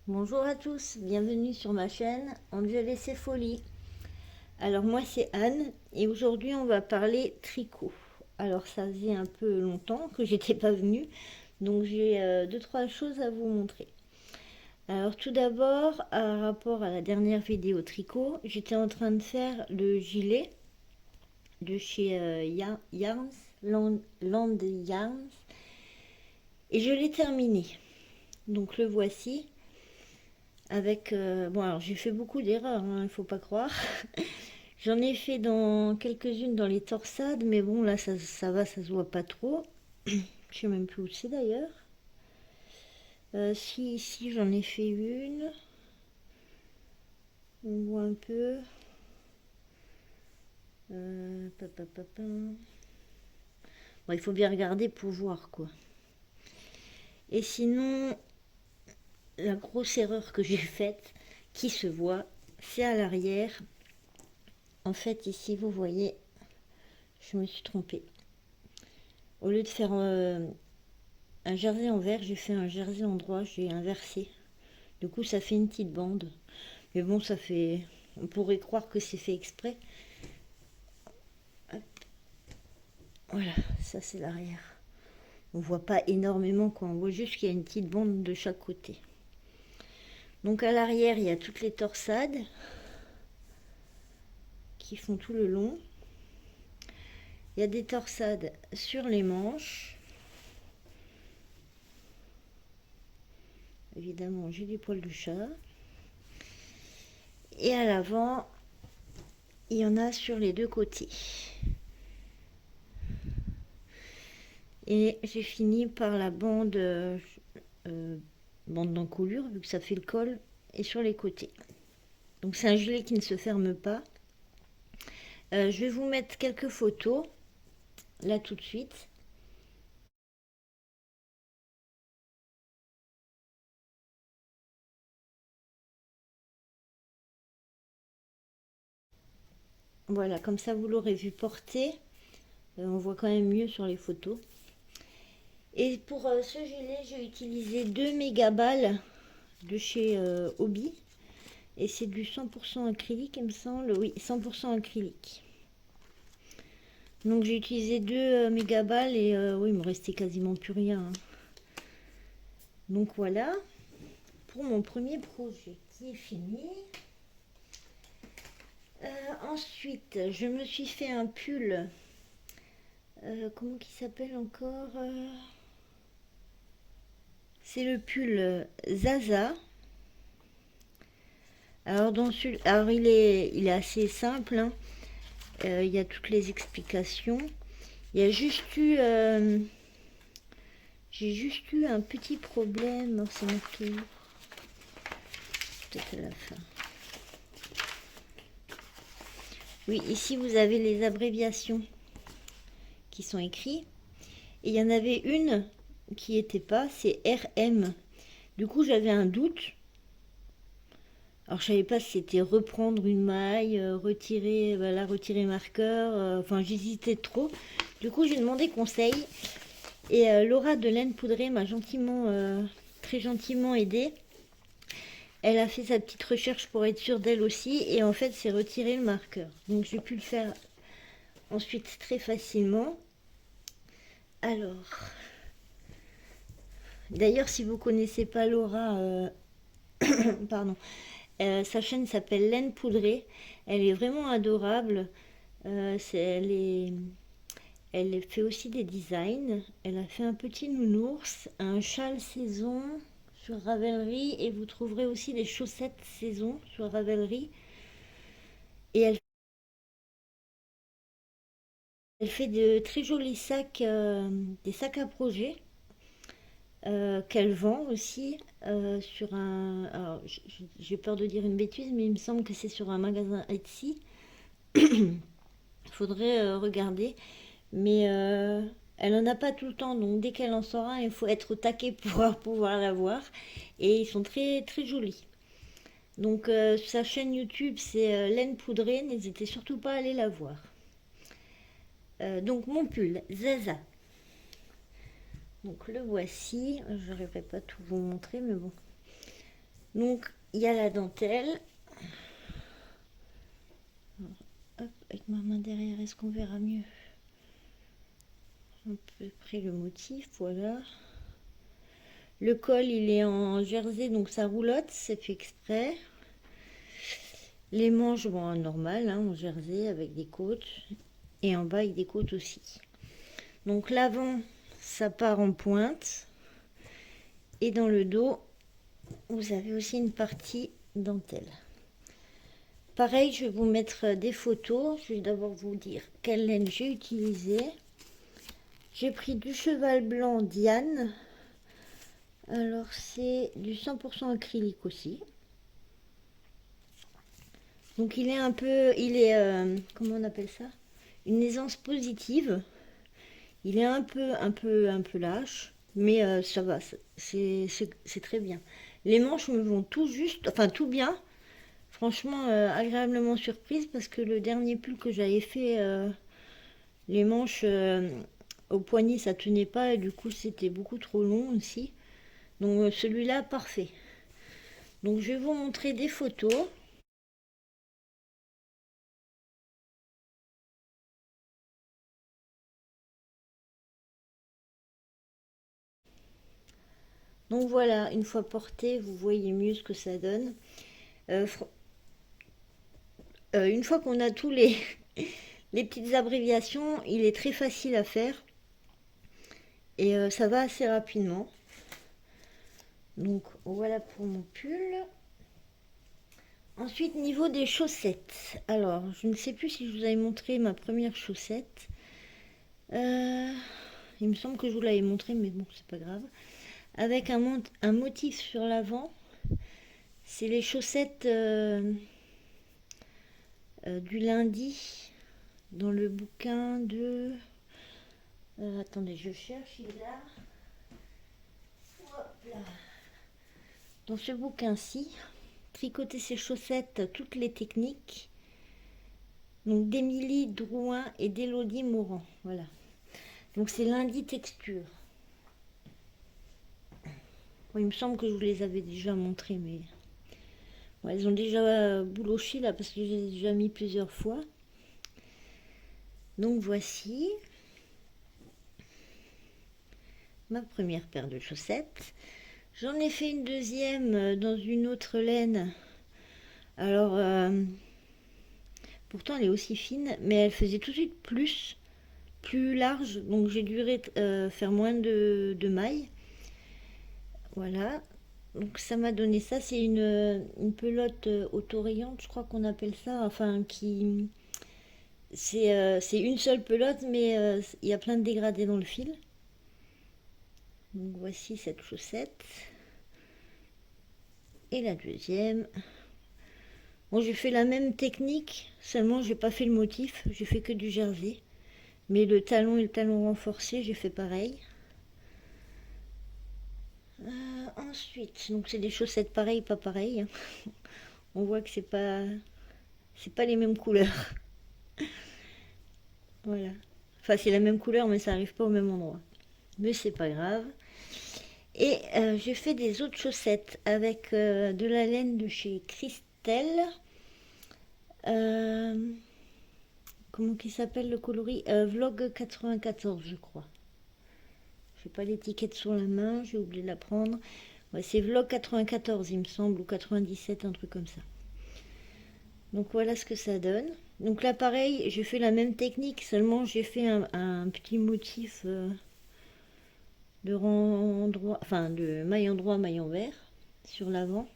Bonjour à tous, bienvenue sur ma chaîne Angelès et Folie. Alors moi c'est Anne et aujourd'hui on va parler tricot. Alors ça faisait un peu longtemps que j'étais pas venue, donc j'ai deux trois choses à vous montrer. Alors tout d'abord, par rapport à la dernière vidéo tricot, j'étais en train de faire le gilet de chez Yarns, Land Yarns, et je l'ai terminé. Donc le voici. Avec bon, alors j'ai fait beaucoup d'erreurs, il ne faut pas croire. J'en ai fait dans quelques-unes dans les torsades, mais bon là ça va, ça se voit pas trop. Je sais même plus où c'est d'ailleurs. Si ici j'en ai fait une, on voit un peu. Bon, il faut bien regarder pour voir quoi. Et sinon, la grosse erreur que j'ai faite, qui se voit, c'est à l'arrière. En fait, ici vous voyez, je me suis trompée. Au lieu de faire un jersey en vert, j'ai fait un jersey en droit, j'ai inversé. Du coup, ça fait une petite bande. Mais bon, ça fait. On pourrait croire que c'est fait exprès. Hop. Voilà, ça c'est l'arrière. On voit pas énormément quoi, on voit juste qu'il y a une petite bande de chaque côté. Donc à l'arrière, il y a toutes les torsades qui font tout le long. Il y a des torsades sur les manches. Évidemment, j'ai des poils de chat. Et à l'avant, il y en a sur les deux côtés. Et j'ai fini par la bande, bande d'encolure, vu que ça fait le col, et sur les côtés. Donc c'est un gilet qui ne se ferme pas. Je vais vous mettre quelques photos, là tout de suite. Voilà, comme ça vous l'aurez vu porter. On voit quand même mieux sur les photos. Et pour ce gilet, j'ai utilisé 2 mégaballes de chez Hobby. Et c'est du 100% acrylique, il me semble. Oui, 100% acrylique. Donc j'ai utilisé 2 mégaballes et oui, il me restait quasiment plus rien, hein. Donc voilà pour mon premier projet qui est fini. Ensuite, je me suis fait un pull. Comment il s'appelle encore C'est le pull Zaza. Alors, alors il est assez simple, hein. Il y a toutes les explications. Il y a juste eu, j'ai juste eu un petit problème. Oh, c'est marqué peut-être à la fin. Oui, ici vous avez les abréviations qui sont écrites. Et il y en avait une qui n'était pas, c'est RM. Du coup, j'avais un doute. Alors, je savais pas si c'était reprendre une maille, retirer, voilà, retirer marqueur. Enfin, j'hésitais trop. Du coup, j'ai demandé conseil. Et Laura de Laine Poudrée m'a gentiment, très gentiment aidée. Elle a fait sa petite recherche pour être sûre d'elle aussi. Et en fait, c'est retirer le marqueur. Donc, j'ai pu le faire ensuite très facilement. Alors, d'ailleurs, si vous connaissez pas Laura, pardon, sa chaîne s'appelle Laine Poudrée. Elle est vraiment adorable. Elle fait aussi des designs. Elle a fait un petit nounours, un châle saison sur Ravelry et vous trouverez aussi des chaussettes saison sur Ravelry. Et elle fait de très jolis sacs, des sacs à projet qu'elle vend aussi sur un. Alors, j'ai peur de dire une bêtise, mais il me semble que c'est sur un magasin Etsy. Il faudrait regarder. Mais elle n'en a pas tout le temps, donc dès qu'elle en sort un, il faut être au taquet pour pouvoir la voir. Et ils sont très très jolis. Donc sa chaîne YouTube, c'est Laine Poudrée, n'hésitez surtout pas à aller la voir. Donc mon pull, Zaza. Donc le voici, je n'arriverai pas à tout vous montrer, mais bon. Donc, il y a la dentelle. Hop, avec ma main derrière, est-ce qu'on verra mieux? À peu près le motif, voilà. Le col, il est en jersey, donc ça roulotte, c'est fait exprès. Les manches, bon, normal, hein, en jersey avec des côtes. Et en bas, avec des côtes aussi. Donc l'avant, ça part en pointe. Et dans le dos, vous avez aussi une partie dentelle. Pareil, je vais vous mettre des photos. Je vais d'abord vous dire quelle laine j'ai utilisée. J'ai pris du cheval blanc Diane. Alors c'est du 100% acrylique aussi. Donc il est un peu, comment on appelle ça? Une aisance positive. Il est un peu lâche, mais ça va, c'est très bien. Les manches me vont tout juste, enfin tout bien. Franchement, agréablement surprise parce que le dernier pull que j'avais fait, les manches au poignet ça tenait pas et du coup c'était beaucoup trop long aussi. Donc celui-là, parfait. Donc je vais vous montrer des photos. Donc voilà, une fois porté, vous voyez mieux ce que ça donne. Euh, une fois qu'on a tous les petites abréviations, il est très facile à faire et ça va assez rapidement. Donc voilà pour mon pull. Ensuite, niveau des chaussettes. Alors, je ne sais plus si je vous avais montré ma première chaussette. Il me semble que je vous l'avais montré, mais bon, c'est pas grave. Avec un motif sur l'avant. C'est les chaussettes du lundi dans le bouquin de... attendez, je cherche, il est là. Hop là. Dans ce bouquin-ci, tricoter ses chaussettes, toutes les techniques. Donc d'Émilie Drouin et d'Élodie Morand. Voilà. Donc c'est lundi texture. Bon, il me semble que je vous les avais déjà montrées, mais bon, elles ont déjà bouloché là parce que je les ai déjà mis plusieurs fois. Donc voici ma première paire de chaussettes. J'en ai fait une deuxième dans une autre laine. Alors, pourtant elle est aussi fine, mais elle faisait tout de suite plus large. Donc j'ai dû faire moins de mailles. Voilà. Donc ça m'a donné ça. C'est une pelote autorayante, je crois qu'on appelle ça. Enfin, qui... C'est une seule pelote, mais il y a plein de dégradés dans le fil. Donc voici cette chaussette. Et la deuxième. Bon, j'ai fait la même technique, seulement j'ai pas fait le motif, j'ai fait que du jersey. Mais le talon et le talon renforcé, j'ai fait pareil. Ensuite, donc c'est des chaussettes pareilles, pas pareilles, hein. On voit que c'est pas les mêmes couleurs. Voilà. Enfin, c'est la même couleur, mais ça arrive pas au même endroit. Mais c'est pas grave. Et j'ai fait des autres chaussettes avec de la laine de chez Christelle. Euh, comment qu'il s'appelle le coloris? Vlog 94, je crois. Je n'ai pas l'étiquette sur la main, j'ai oublié de la prendre. Ouais, c'est Vlog 94, il me semble, ou 97, un truc comme ça. Donc voilà ce que ça donne. Donc là, pareil, j'ai fait la même technique, seulement j'ai fait un petit motif de rang droit, enfin de maille droit, maille envers sur l'avant.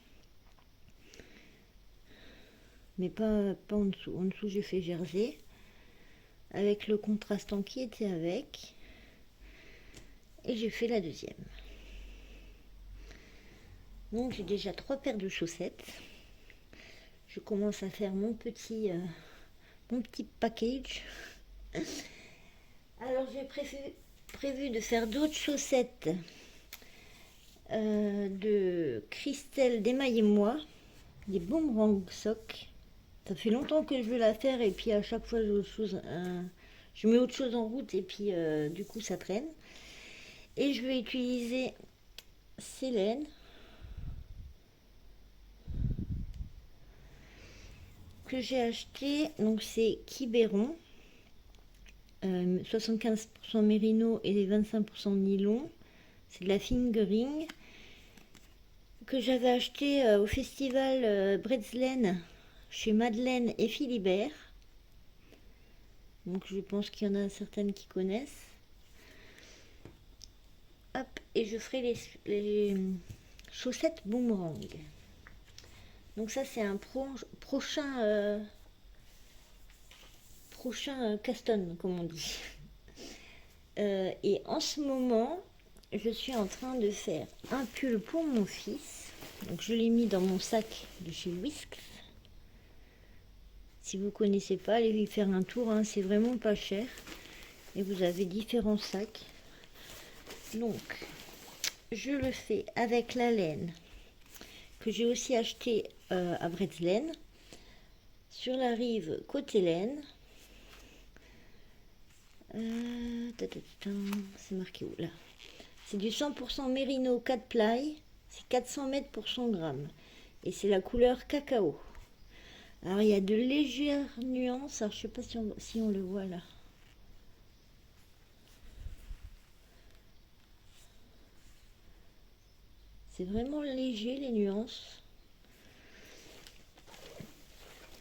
Mais pas en dessous. En dessous, j'ai fait jersey avec le contrastant qui était avec. Et j'ai fait la deuxième. Donc j'ai déjà 3 paires de chaussettes. Je commence à faire mon petit package. Alors j'ai prévu de faire d'autres chaussettes de Christelle d'Émaillez-moi, des boomerang socks. Ça fait longtemps que je veux la faire et puis à chaque fois je mets autre chose en route et puis du coup ça traîne. Et je vais utiliser ces laines. que j'ai acheté, donc c'est Quiberon, 75% mérino et 25% nylon. C'est de la fingering que j'avais acheté au festival Bretzlen chez Madeleine et Philibert. Donc je pense qu'il y en a certaines qui connaissent. Hop, et je ferai les chaussettes boomerang. Donc ça c'est un prochain Caston, comme on dit. Et en ce moment, je suis en train de faire un pull pour mon fils. Donc je l'ai mis dans mon sac de chez Whisks. Si vous connaissez pas, allez y faire un tour, hein, c'est vraiment pas cher. Et vous avez différents sacs. Donc, je le fais avec la laine que j'ai aussi acheté à Bretzlen. Sur la rive côté laine. C'est marqué où là? C'est du 100% mérino 4 ply. C'est 400 mètres pour 100 grammes. Et c'est la couleur cacao. Alors il y a de légères nuances. Alors je sais pas si on le voit là. C'est vraiment léger les nuances.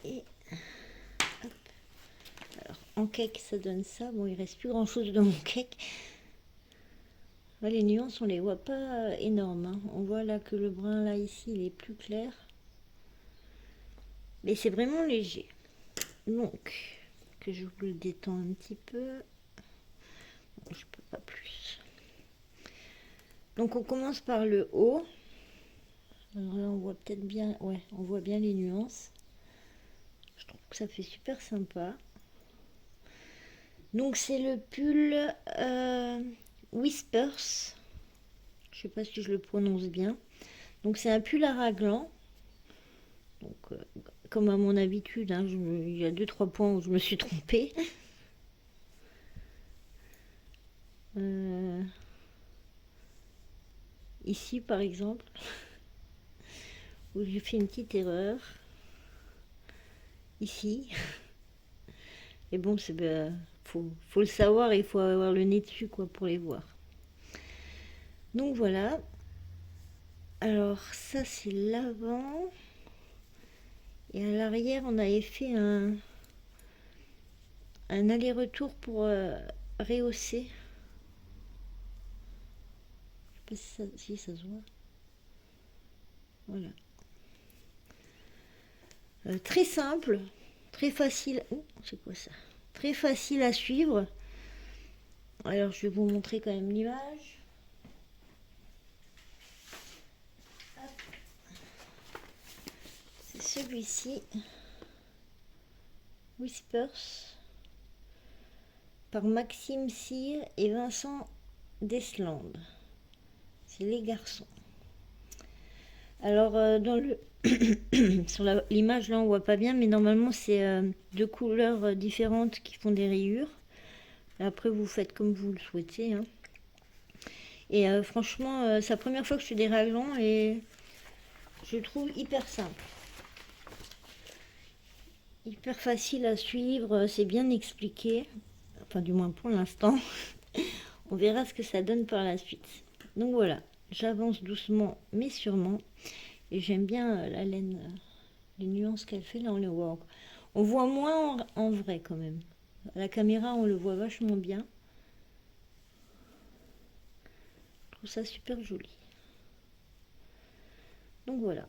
Et hop. Alors en cake ça donne ça. Bon il reste plus grand chose de mon cake. Là, les nuances on les voit pas énormes. Hein. On voit là que le brun là ici il est plus clair. Mais c'est vraiment léger. Donc que je vous le détends un petit peu. Bon, je peux pas plus. Donc on commence par le haut. Alors là on voit peut-être bien, ouais, on voit bien les nuances. Je trouve que ça fait super sympa. Donc c'est le pull Whispers. Je sais pas si je le prononce bien. Donc c'est un pull à raglan. Donc comme à mon habitude, hein, il y a 2-3 points où je me suis trompée. Ici par exemple, où j'ai fait une petite erreur. Ici. Et bon, c'est faut le savoir et il faut avoir le nez dessus quoi pour les voir. Donc voilà. Alors ça c'est l'avant. Et à l'arrière on avait fait un aller-retour pour rehausser. Je sais pas si ça se voit. Voilà. Très simple, très facile. Oh, c'est quoi ça? Très facile à suivre. Alors je vais vous montrer quand même l'image. C'est celui-ci. Whispers par Maxime Cyr et Vincent Deslandes. C'est les garçons. Alors dans le sur l'image là on voit pas bien, mais normalement c'est deux couleurs différentes qui font des rayures. Après vous faites comme vous le souhaitez. Hein. Et franchement c'est la première fois que je fais des raglans et je trouve hyper simple. Hyper facile à suivre, c'est bien expliqué. Enfin du moins pour l'instant. On verra ce que ça donne par la suite. Donc voilà, j'avance doucement mais sûrement. Et j'aime bien la laine, les nuances qu'elle fait. Là, on voit moins en vrai quand même. À la caméra, on le voit vachement bien. Je trouve ça super joli. Donc voilà.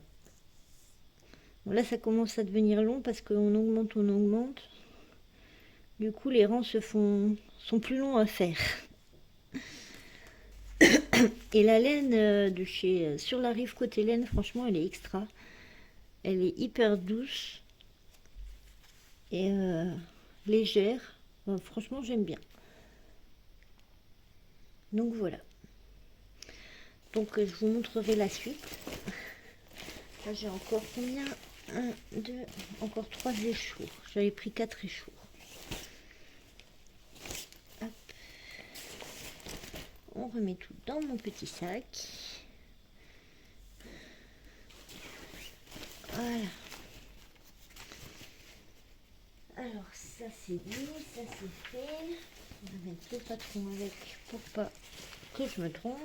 Bon, là, ça commence à devenir long parce qu'on augmente, on augmente. Du coup, les rangs sont plus longs à faire. Et la laine de chez Sur la Rive côté laine, franchement, elle est extra. Elle est hyper douce et légère. Franchement, j'aime bien. Donc voilà. Donc je vous montrerai la suite. Là j'ai encore combien? 1, 2, encore 3 échours. J'avais pris 4 échours. Hop. On remet tout dans mon petit sac. Voilà. Alors ça c'est dit, ça c'est fait. On va mettre le patron avec pour pas que je me trompe.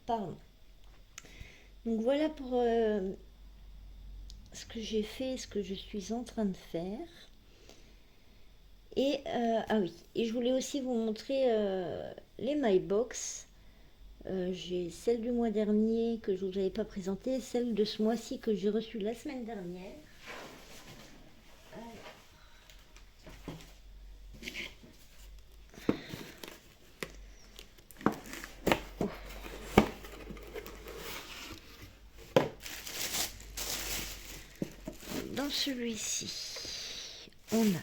Pardon. Donc voilà pour ce que j'ai fait, ce que je suis en train de faire. Et ah oui, et je voulais aussi vous montrer les My Box. J'ai celle du mois dernier que je ne vous avais pas présentée, celle de ce mois-ci que j'ai reçue la semaine dernière. Dans celui-ci, on a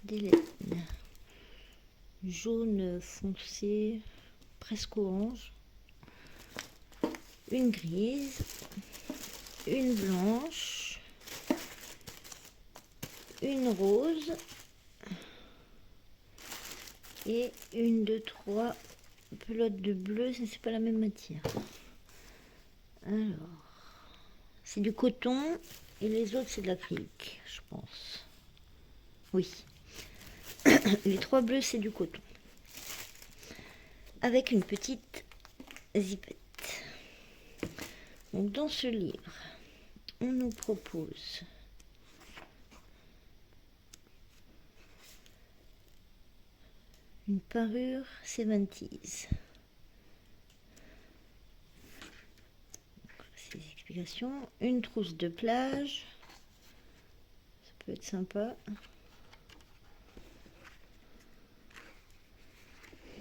des laines jaune foncé, presque orange, une grise, une blanche, une rose et une, deux, trois pelotes de bleu. Ça, c'est pas la même matière. Alors, c'est du coton et les autres c'est de l'acrylique, je pense. Oui. Les trois bleus c'est du coton. Avec une petite zipette. Donc dans ce livre, on nous propose une parure 70s. Ces explications. Une trousse de plage. Ça peut être sympa.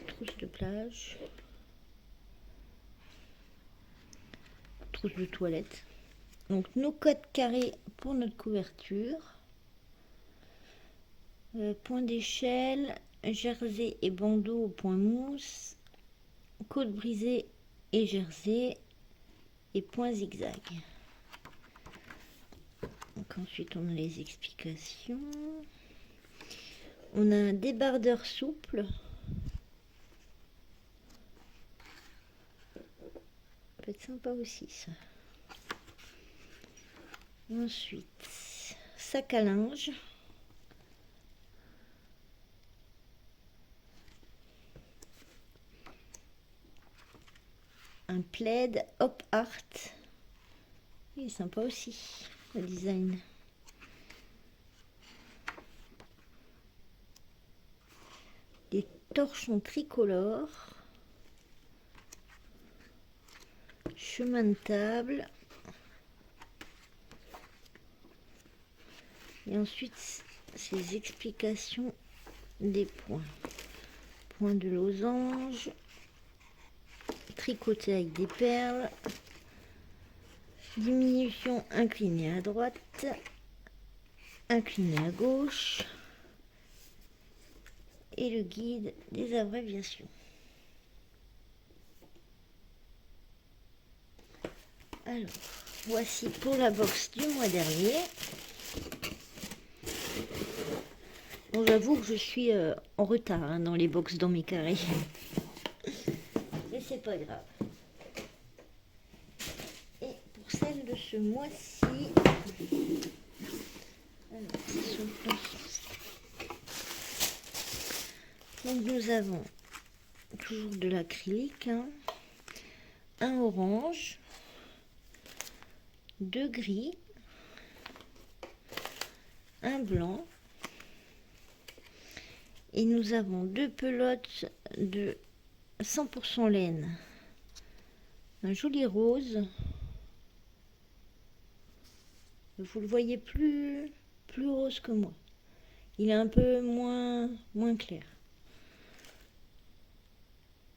Trousse de plage. Trousse de toilette. Donc nos codes carrés pour notre couverture. Point d'échelle, jersey et bandeau au point mousse, côte brisée et jersey et point zigzag. Donc ensuite on a les explications. On a un débardeur souple. Ça peut être sympa aussi ça. Ensuite, sac à linge. Un plaid Hop Art. Il est sympa aussi, le design. Des torchons tricolores. Chemin de table. Et ensuite, ces explications des points. Point de losange. Tricoté avec des perles. Diminution inclinée à droite. Inclinée à gauche. Et le guide des abréviations. Alors, voici pour la box du mois dernier. Bon, j'avoue que je suis en retard dans les box dans mes carrés. Mais c'est pas grave. Et pour celle de ce mois-ci, donc nous avons toujours de l'acrylique, un orange, deux gris, un blanc. Et nous avons deux pelotes de 100% laine. Un joli rose. Vous le voyez plus rose que moi. Il est un peu moins clair.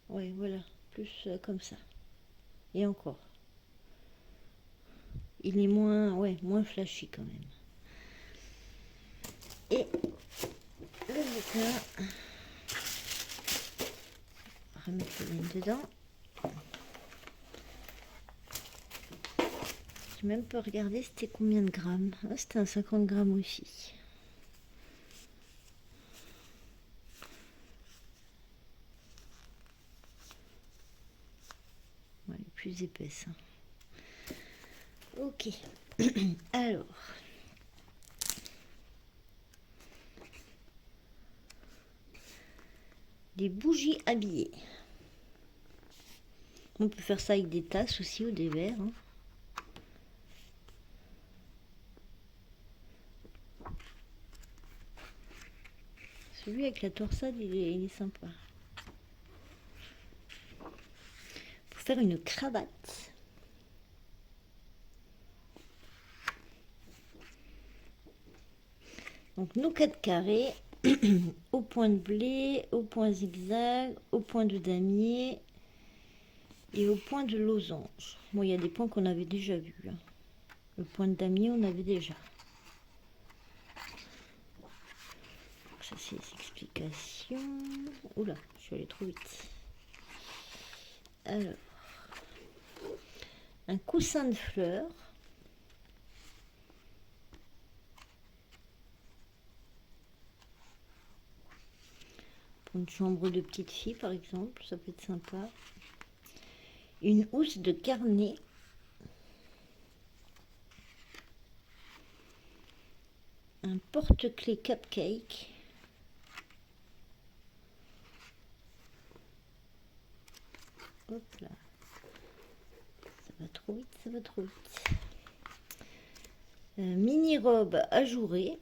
Ouais, voilà. Plus comme ça. Et encore. Il est moins flashy quand même. Et le bouquin, on va remettre la laine dedans. J'ai même pas regardé c'était combien de grammes. Ah, c'était un 50 grammes aussi. Ouais, plus épaisse. Ok, Alors, des bougies habillées. On peut faire ça avec des tasses aussi ou des verres. Hein. Celui avec la torsade, il est sympa. Pour faire une cravate. Donc nos 4 carrés au point de blé, au point zigzag, au point de damier et au point de losange. Bon, il y a des points qu'on avait déjà vus. Hein. Le point de damier, on avait déjà. Donc ça, c'est les explications. Oula, je suis allée trop vite. Alors, un coussin de fleurs. Pour une chambre de petite fille, par exemple, ça peut être sympa. Une housse de carnet. Un porte-clés cupcake. Hop là. Ça va trop vite, ça va trop vite. Mini robe ajourée.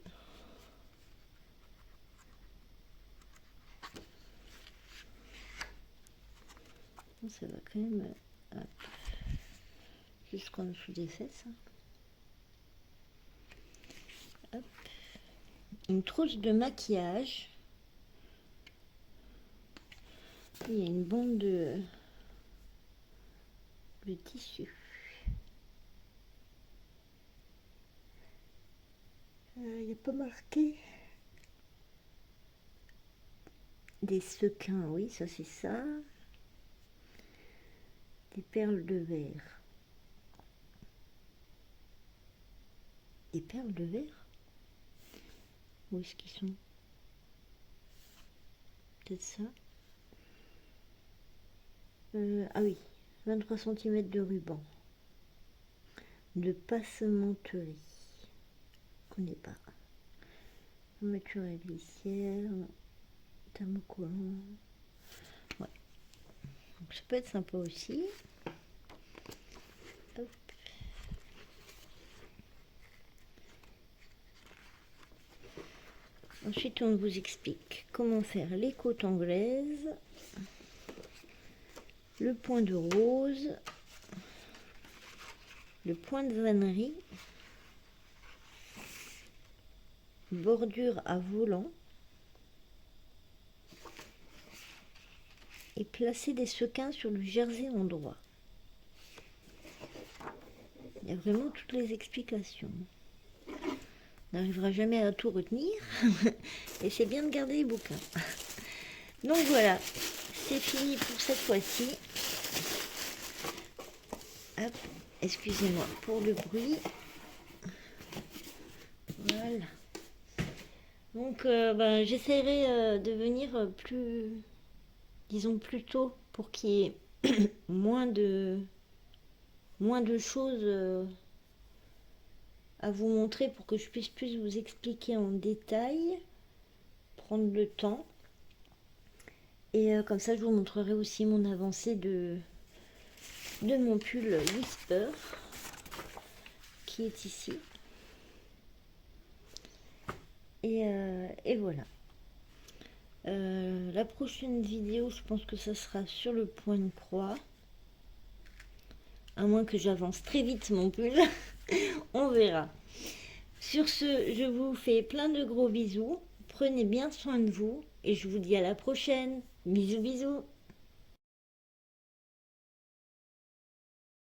Ça va quand même jusqu'en dessous des fesses. Hop. Une trousse de maquillage. Il y a une bande de tissu. Il n'y a pas marqué. Des sequins, oui, ça c'est ça. Des perles de verre. Des perles de verre? Où est-ce qu'ils sont? Peut-être ça. Ah oui, 23 cm de ruban. De passementerie. Je connais pas. Armature à glissière. Thermocollant. Ouais. Donc ça peut être sympa aussi. Hop. Ensuite, on vous explique comment faire les côtes anglaises, le point de rose, le point de vannerie, bordure à volant et placer des sequins sur le jersey en droit. Il y a vraiment toutes les explications. On n'arrivera jamais à tout retenir et c'est bien de garder les bouquins. Donc voilà, c'est fini pour cette fois-ci. Hop, excusez-moi pour le bruit. Voilà. Donc j'essaierai de venir disons plus tôt pour qu'il y ait moins de choses à vous montrer pour que je puisse plus vous expliquer en détail, prendre le temps. Et comme ça, je vous montrerai aussi mon avancée de mon pull Whisper qui est ici. Et voilà. La prochaine vidéo, je pense que ça sera sur le point de croix. À moins que j'avance très vite mon pull. On verra. Sur ce, je vous fais plein de gros bisous. Prenez bien soin de vous. Et je vous dis à la prochaine. Bisous, bisous.